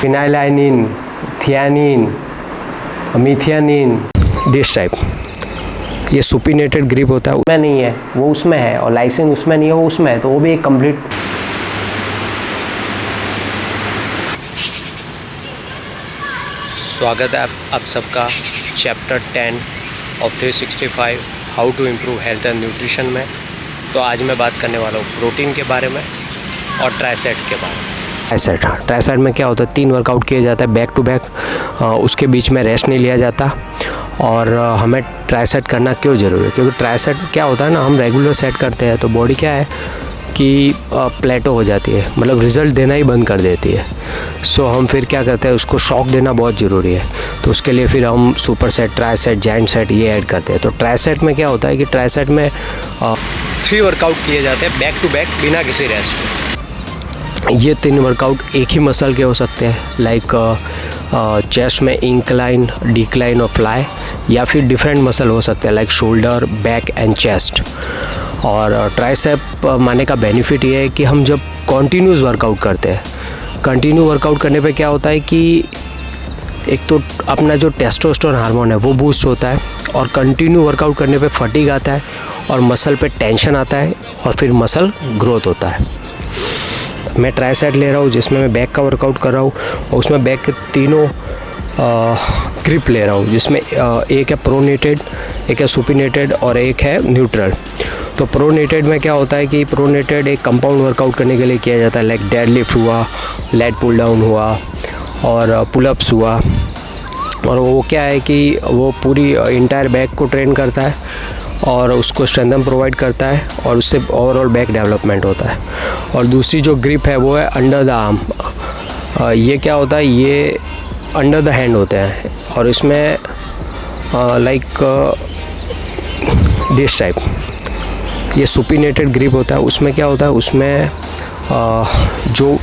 फिनाइलाइनिन, threonine, मीथियानिन, this type. ये supinated grip होता है, उसमें नहीं है, वो उसमें है, और लाइसिन उसमें नहीं है, वो उसमें है, तो वो भी एक कंप्लीट। स्वागत है आप सबका chapter 10 of 365 how to improve health and nutrition में। तो आज मैं बात करने वाला हूँ प्रोटीन के बारे में और ट्राइसेट के बारे में। ट्राइसेट में क्या होता है, 3 वर्कआउट किया जाता है बैक टू बैक, उसके बीच में रेस्ट नहीं लिया जाता। और हमें ट्राइसेट करना क्यों ज़रूरी है, क्योंकि ट्राइसेट क्या होता है ना, हम रेगुलर सेट करते हैं तो बॉडी क्या है कि प्लेटो हो जाती है, मतलब रिज़ल्ट देना ही बंद कर देती है। सो हम फिर क्या करते हैं, उसको शॉक देना बहुत ज़रूरी है। तो उसके लिए फिर हम सुपर सेट, ट्राइसेट, जाइंट सेट ये ऐड करते हैं। तो ट्राइसेट में क्या होता है कि ट्राइसेट में 3 वर्कआउट किए जाते हैं बैक टू बैक बिना किसी रेस्ट के। ये 3 वर्कआउट एक ही मसल के हो सकते हैं, लाइक चेस्ट में इंक्लाइन, डिक्लाइन और फ्लाई, या फिर डिफरेंट मसल हो सकते हैं like shoulder, back and chest. और ट्राइसेप माने का बेनिफिट ये है कि हम जब कॉन्टीन्यूस वर्कआउट करते हैं, कंटिन्यू वर्कआउट करने पे क्या होता है कि एक तो अपना जो टेस्टोस्टेरोन हार्मोन है वो बूस्ट होता है, और कंटिन्यू वर्कआउट करने पे फटीग आता है और मसल पे टेंशन आता है और फिर मसल ग्रोथ होता है। मैं ट्राइसेट ले रहा हूँ जिसमें मैं बैक का वर्कआउट कर रहा हूँ, और उसमें बैक के तीनों ग्रिप ले रहा हूँ, जिसमें एक है प्रोनेटेड, एक है सुपिनेटेड और एक है न्यूट्रल। तो प्रोनेटेड में क्या होता है कि प्रोनेटेड एक कंपाउंड वर्कआउट करने के लिए किया जाता है, लाइक डेडलिफ्ट हुआ, लेट पुल डाउन हुआ और पुलअप्स हुआ। और वो क्या है कि वो पूरी इंटायर बैक को ट्रेन करता है और उसको स्ट्रेंथन प्रोवाइड करता है, और उससे ओवरऑल बैक डेवलपमेंट होता है। और दूसरी जो ग्रिप है वो है अंडर द आर्म। ये क्या होता है, ये अंडर द हैंड होते हैं, और इसमें लाइक दिस टाइप ये सुपिनेटेड ग्रिप होता है। उसमें क्या होता है, उसमें जो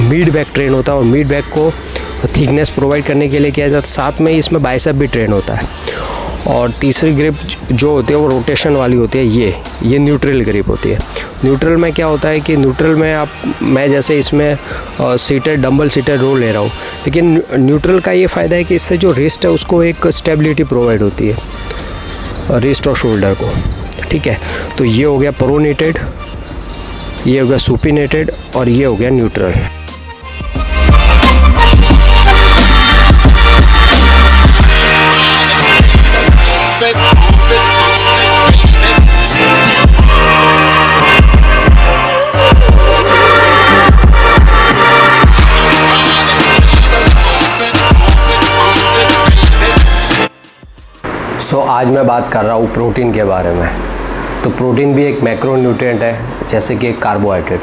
मिड बैक ट्रेन होता है, और मिड बैक को थिकनेस प्रोवाइड करने के लिए किया जाता है, साथ में इसमें बाइसेप भी ट्रेन होता है। और तीसरी ग्रिप जो होती है वो रोटेशन वाली होती है, ये न्यूट्रल ग्रिप होती है। न्यूट्रल में क्या होता है कि न्यूट्रल में मैं जैसे इसमें सीटेड डंबल सीटेड रो ले रहा हूँ, लेकिन न्यूट्रल का ये फ़ायदा है कि इससे जो रिस्ट है उसको एक स्टेबिलिटी प्रोवाइड होती है, रिस्ट और शोल्डर को। ठीक है, तो ये हो गया प्रोनेटेड, ये हो गया सुपिनेटेड, और ये हो गया न्यूट्रल। आज मैं बात कर रहा हूँ प्रोटीन के बारे में। तो प्रोटीन भी एक मैक्रोन्यूट्रिएंट है, जैसे कि कार्बोहाइड्रेट।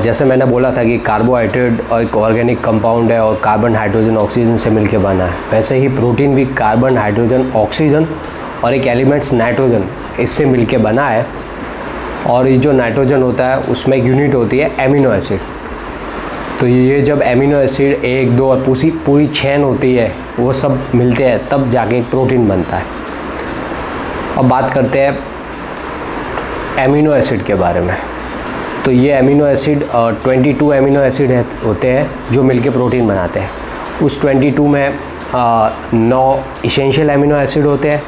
जैसे मैंने बोला था कि कार्बोहाइड्रेट एक ऑर्गेनिक कंपाउंड है और कार्बन, हाइड्रोजन, ऑक्सीजन से मिलकर बना है, वैसे ही प्रोटीन भी कार्बन, हाइड्रोजन, ऑक्सीजन और एक एलिमेंट्स नाइट्रोजन, इससे मिलकर बना है। और ये जो नाइट्रोजन होता है उसमें एक यूनिट होती है एमिनो एसिड। तो ये जब एमिनो एसिड 1, 2 और पूरी चेन होती है, वो सब मिलते हैं तब जाके एक प्रोटीन बनता है। अब बात करते हैं एमिनो एसिड के बारे में। तो ये एमिनो एसिड 22 एमिनो एसिड होते हैं जो मिलके प्रोटीन बनाते हैं। उस 22 में 9 इसेंशियल एमिनो एसिड होते हैं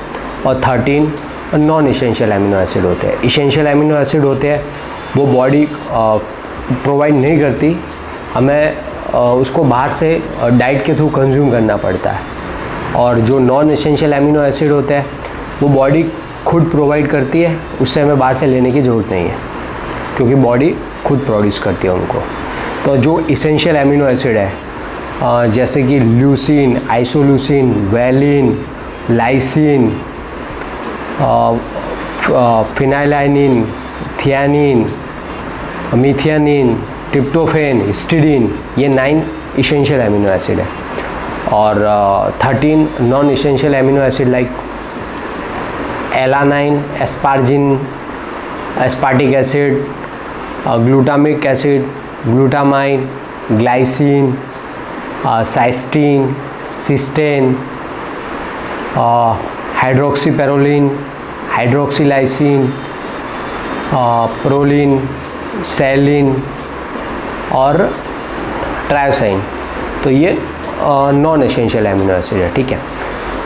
और 13 नॉन इसेंशियल एमिनो एसिड होते हैं। इसेंशियल एमिनो एसिड होते हैं वो बॉडी प्रोवाइड नहीं करती, हमें उसको बाहर से डाइट के थ्रू कंज्यूम करना पड़ता है। और जो नॉन एसेंशियल एमिनो एसिड होते हैं वो बॉडी खुद प्रोवाइड करती है, उससे हमें बाहर से लेने की ज़रूरत नहीं है, क्योंकि बॉडी खुद प्रोड्यूस करती है उनको। तो जो इसेंशियल एमिनो एसिड है, जैसे कि leucine, isoleucine, valine, lysine, phenylalanine, threonine, methionine, tryptophan, histidine, ये 9 इसेंशियल एमिनो एसिड है। और 13 non essential amino acid like alanine, asparagine, aspartic acid, glutamic acid, glutamine, glycine, cysteine, cystine, hydroxyproline, hydroxylysine, proline, serine और tyrosine, तो ये non essential amino acid है, ठीक है।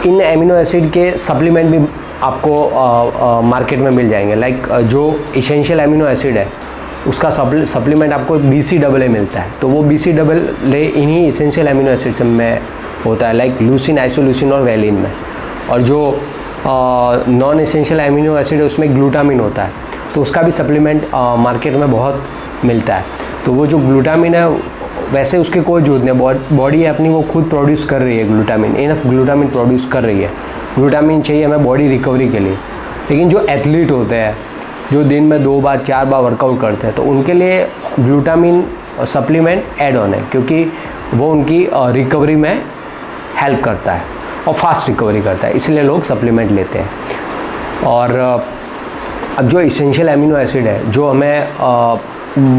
इन amino acid के सप्लीमेंट भी आपको मार्केट में मिल जाएंगे, लाइक जो एसेंशियल अमीनो एसिड है उसका सप्लीमेंट आपको BCAA मिलता है, तो वो BCAA इन्हीं एसेंशियल अमीनो एसिड में होता है, लाइक लूसिन, आइसोल्यूसिन और वैलिन में। और जो नॉन एसेंशियल अमीनो एसिड है उसमें ग्लूटामिन होता है, तो उसका भी सप्लीमेंट मार्केट में बहुत मिलता है। तो वो जो ग्लूटामिन है वैसे उसकी कोई जरूरत नहीं, बॉडी अपनी वो खुद प्रोड्यूस कर रही है ग्लूटामिन, इनफ ग्लूटामिन प्रोड्यूस कर रही है। ग्लूटामिन चाहिए हमें बॉडी रिकवरी के लिए। लेकिन जो एथलीट होते हैं जो दिन में 2 बार 4 बार वर्कआउट करते हैं, तो उनके लिए ग्लूटामिन सप्लीमेंट ऐड ऑन है, क्योंकि वो उनकी रिकवरी में हेल्प करता है और फास्ट रिकवरी करता है, इसलिए लोग सप्लीमेंट लेते हैं। और अब जो इसेंशियल अमीनो एसिड है जो हमें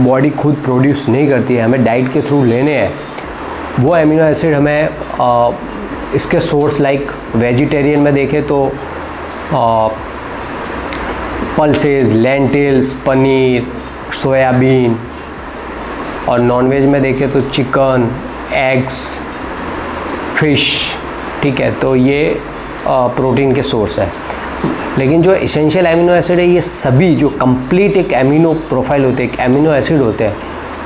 बॉडी खुद प्रोड्यूस नहीं करती है, हमें डाइट के थ्रू लेने हैं, वो अमीनो एसिड हमें इसके सोर्स लाइक वेजिटेरियन में देखें तो पल्सेस, लेंटिल्स, पनीर, सोयाबीन, और नॉनवेज में देखें तो चिकन, एग्स, फिश, ठीक है। तो ये प्रोटीन के सोर्स है। लेकिन जो एसेंशियल अमीनो एसिड है ये सभी जो कंप्लीट एक अमीनो प्रोफाइल होते हैं, एक अमीनो एसिड होते हैं,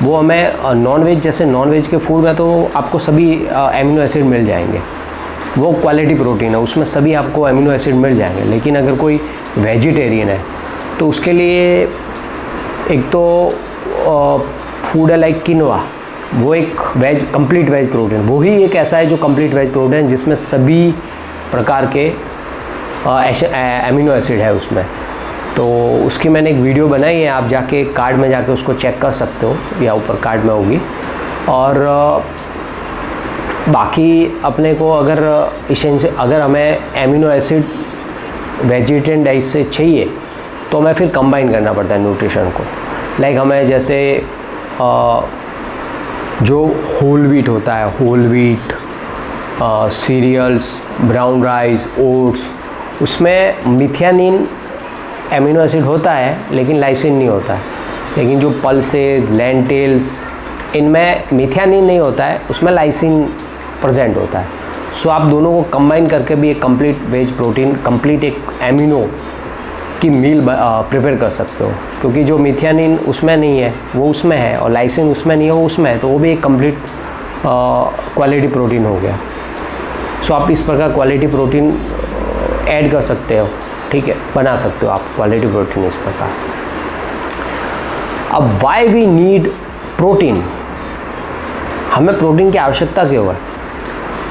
वो हमें नॉनवेज, जैसे नॉनवेज के फूड में तो आपको सभी अमीनो एसिड मिल जाएंगे, वो क्वालिटी प्रोटीन है, उसमें सभी आपको अमीनो एसिड मिल जाएंगे। लेकिन अगर कोई वेजिटेरियन है तो उसके लिए एक तो फूड है लाइक किनोआ, वो एक वेज कंप्लीट वेज प्रोटीन, वो ही एक ऐसा है जो कंप्लीट वेज प्रोटीन जिसमें सभी प्रकार के अमीनो एसिड है उसमें। तो उसकी मैंने एक वीडियो बनाई है, आप जाके कार्ड में जाके उसको चेक कर सकते हो, या ऊपर कार्ड में होगी। और बाकी अपने को अगर हमें अमीनो एसिड वेजिटेरियन डाइट से चाहिए तो हमें फिर कंबाइन करना पड़ता है न्यूट्रिशन को। लाइक हमें जैसे जो होल व्हीट होता है, whole wheat, cereals, brown rice, oats, उसमें मिथियानिन अमीनो एसिड होता है लेकिन लाइसिन नहीं होता है। लेकिन जो पल्सेस, लेंटिल्स, इनमें मिथियानिन नहीं होता है, उसमें लाइसिन प्रेजेंट होता है। सो आप दोनों को कंबाइन करके भी एक कंप्लीट वेज प्रोटीन, कंप्लीट एक एमिनो की मील प्रिपेयर कर सकते हो, क्योंकि जो मिथियानिन उसमें नहीं है वो उसमें है, और लाइसिन उसमें नहीं है वो उसमें है, तो वो भी एक कंप्लीट क्वालिटी प्रोटीन हो गया। सो आप इस प्रकार क्वालिटी प्रोटीन ऐड कर सकते हो, ठीक है, बना सकते हो आप क्वालिटी प्रोटीन इस प्रकार। अब वाई वी नीड प्रोटीन, हमें प्रोटीन की आवश्यकता क्यों है?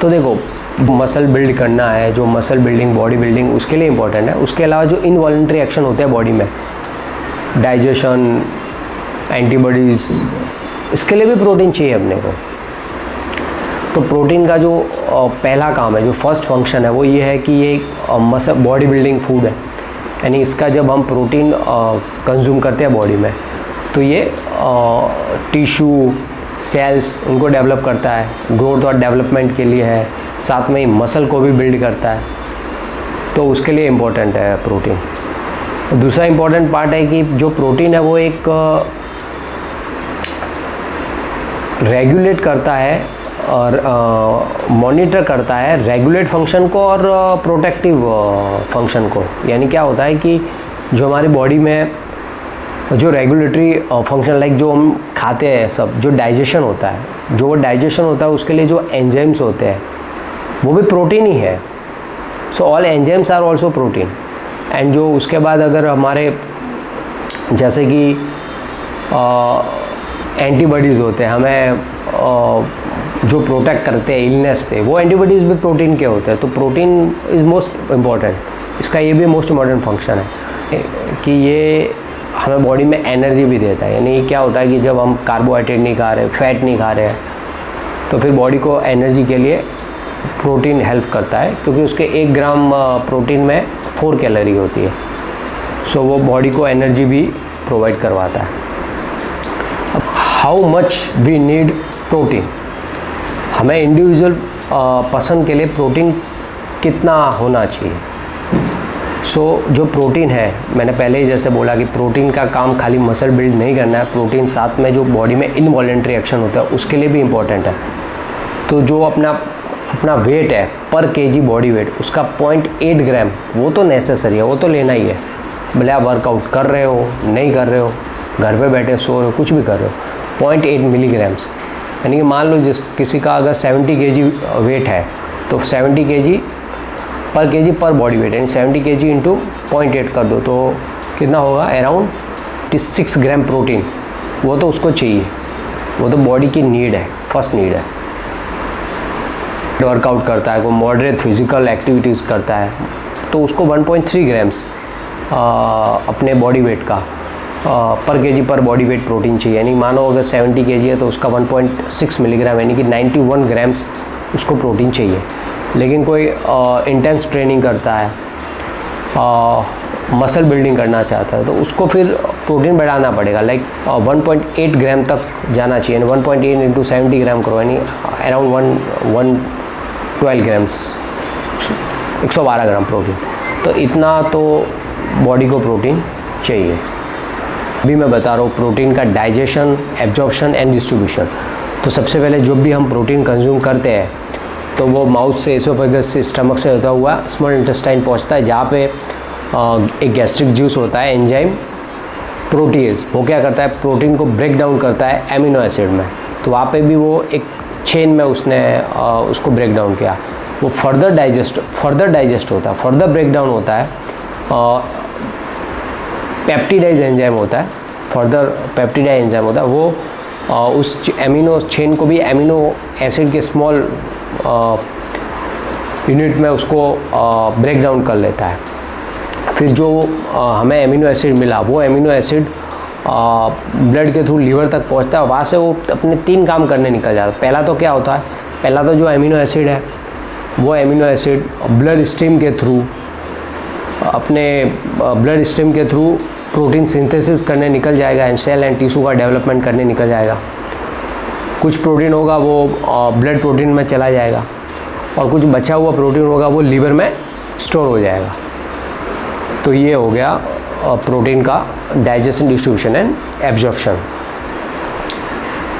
तो देखो, मसल बिल्ड करना है, जो मसल बिल्डिंग, बॉडी बिल्डिंग, उसके लिए इम्पोर्टेंट है। उसके अलावा जो इनवॉलंटरी एक्शन होते हैं बॉडी में, डाइजेशन, एंटीबॉडीज़, इसके लिए भी प्रोटीन चाहिए अपने को। तो प्रोटीन का जो पहला काम है, जो फर्स्ट फंक्शन है, वो ये है कि ये मसल बॉडी बिल्डिंग फूड है, यानी इसका जब हम प्रोटीन कंज्यूम करते हैं बॉडी में, तो ये टिश्यू, सेल्स, उनको डेवलप करता है, ग्रोथ और डेवलपमेंट के लिए है, साथ में ही मसल को भी बिल्ड करता है, तो उसके लिए इम्पोर्टेंट है प्रोटीन। दूसरा इम्पोर्टेंट पार्ट है कि जो प्रोटीन है वो एक रेगुलेट करता है और मॉनिटर करता है रेगुलेट फंक्शन को और प्रोटेक्टिव फंक्शन को। यानी क्या होता है कि जो हमारी बॉडी में जो रेगुलेटरी फंक्शन, लाइक जो हम खाते हैं सब, जो डाइजेशन होता है, जो वो डाइजेशन होता है उसके लिए जो एंजाइम्स होते हैं वो भी प्रोटीन ही है। So all enzymes are also protein. And जो उसके बाद अगर हमारे जैसे कि एंटीबॉडीज़ होते हैं, हमें जो प्रोटेक्ट करते हैं इलनेस से, वो एंटीबॉडीज़ भी प्रोटीन के होते हैं। तो प्रोटीन इज़ मोस्ट इम्पॉर्टेंट, इसका ये भी मोस्ट इम्पॉर्टेंट फंक्शन है कि ये हमें बॉडी में एनर्जी भी देता है। यानी क्या होता है कि जब हम कार्बोहाइड्रेट नहीं खा रहे, फैट नहीं खा रहे हैं, तो फिर बॉडी को एनर्जी के लिए प्रोटीन हेल्प करता है, क्योंकि उसके 1 ग्राम प्रोटीन में 4 कैलोरी होती है। सो वो बॉडी को एनर्जी भी प्रोवाइड करवाता है। How much we need protein, हमें इंडिविजुअल पर्सन के लिए प्रोटीन कितना होना चाहिए? जो प्रोटीन है, मैंने पहले ही जैसे बोला कि प्रोटीन का काम खाली मसल बिल्ड नहीं करना है, प्रोटीन साथ में जो बॉडी में इनवॉलेंट्री एक्शन होता है उसके लिए भी इम्पॉर्टेंट है। तो जो अपना वेट है पर केजी बॉडी वेट, उसका 0.8 ग्राम वो तो नेसेसरी है, वो तो लेना ही है। भले आप वर्कआउट कर रहे हो, नहीं कर रहे हो, घर पे बैठे सो रहे हो, कुछ भी कर रहे हो, 0.8 मिलीग्राम्स, यानी कि मान लो किसी का अगर 70 केजी वेट है तो 70 केजी पर बॉडी वेट, यानी 70 केजी इंटू 0.8 कर दो तो कितना होगा, अराउंड 6 ग्राम प्रोटीन। वो तो उसको चाहिए, वो तो बॉडी की नीड है, फर्स्ट नीड है। वर्कआउट करता है, कोई मॉडरेट फिजिकल एक्टिविटीज़ करता है तो उसको 1.3 ग्राम्स अपने बॉडी वेट का पर केजी पर बॉडी वेट प्रोटीन चाहिए। यानी मानो अगर 70 केजी है तो उसका 1.6 मिलीग्राम, यानी कि 91 ग्राम्स उसको प्रोटीन चाहिए। लेकिन कोई इंटेंस ट्रेनिंग करता है, मसल बिल्डिंग करना चाहता है तो उसको फिर प्रोटीन बढ़ाना पड़ेगा, लाइक 1.8 ग्राम तक जाना चाहिए। 1.8 इंटू 70 ग्राम करो, यानी अराउंड 112 ग्राम्स, 112 ग्राम प्रोटीन। तो इतना तो बॉडी को प्रोटीन चाहिए। अभी मैं बता रहा हूँ प्रोटीन का डाइजेशन, एब्जॉर्प्शन एंड डिस्ट्रीब्यूशन। तो सबसे पहले जब भी हम प्रोटीन कंज्यूम करते हैं तो वो माउथ से, एसोफेगस से, स्टमक से होता हुआ स्मॉल इंटेस्टाइन पहुँचता है, जहाँ पे एक गैस्ट्रिक जूस होता है, एंजाइम प्रोटीएज। वो क्या करता है, प्रोटीन को ब्रेक डाउन करता है एमिनो एसिड में। तो वहाँ पे भी वो एक चेन में उसने उसको ब्रेक डाउन किया, वो फर्दर डाइजेस्ट होता है, फर्दर ब्रेक डाउन होता है, पेप्टिडाइज एंजाइम होता है, फर्दर पेप्टिडाइज एंजाइम होता है। वो उस एमिनो चेन को भी एमिनो एसिड के स्मॉल यूनिट में उसको ब्रेक डाउन कर लेता है। फिर जो हमें एमिनो एसिड मिला, वो एमिनो एसिड ब्लड के थ्रू लीवर तक पहुंचता है। वहाँ से वो अपने 3 काम करने निकल जाता है। पहला तो क्या होता है, पहला तो जो एमिनो एसिड है वो एमिनो एसिड ब्लड स्ट्रीम के थ्रू, अपने ब्लड स्ट्रीम के थ्रू प्रोटीन सिंथेसिस करने निकल जाएगा, एंड सेल एंड टिश्यू का डेवलपमेंट करने निकल जाएगा। कुछ प्रोटीन होगा वो ब्लड प्रोटीन में चला जाएगा, और कुछ बचा हुआ प्रोटीन होगा वो लीवर में स्टोर हो जाएगा। तो ये हो गया प्रोटीन का डाइजेशन, डिस्ट्रीब्यूशन एंड एब्जॉर्प्शन।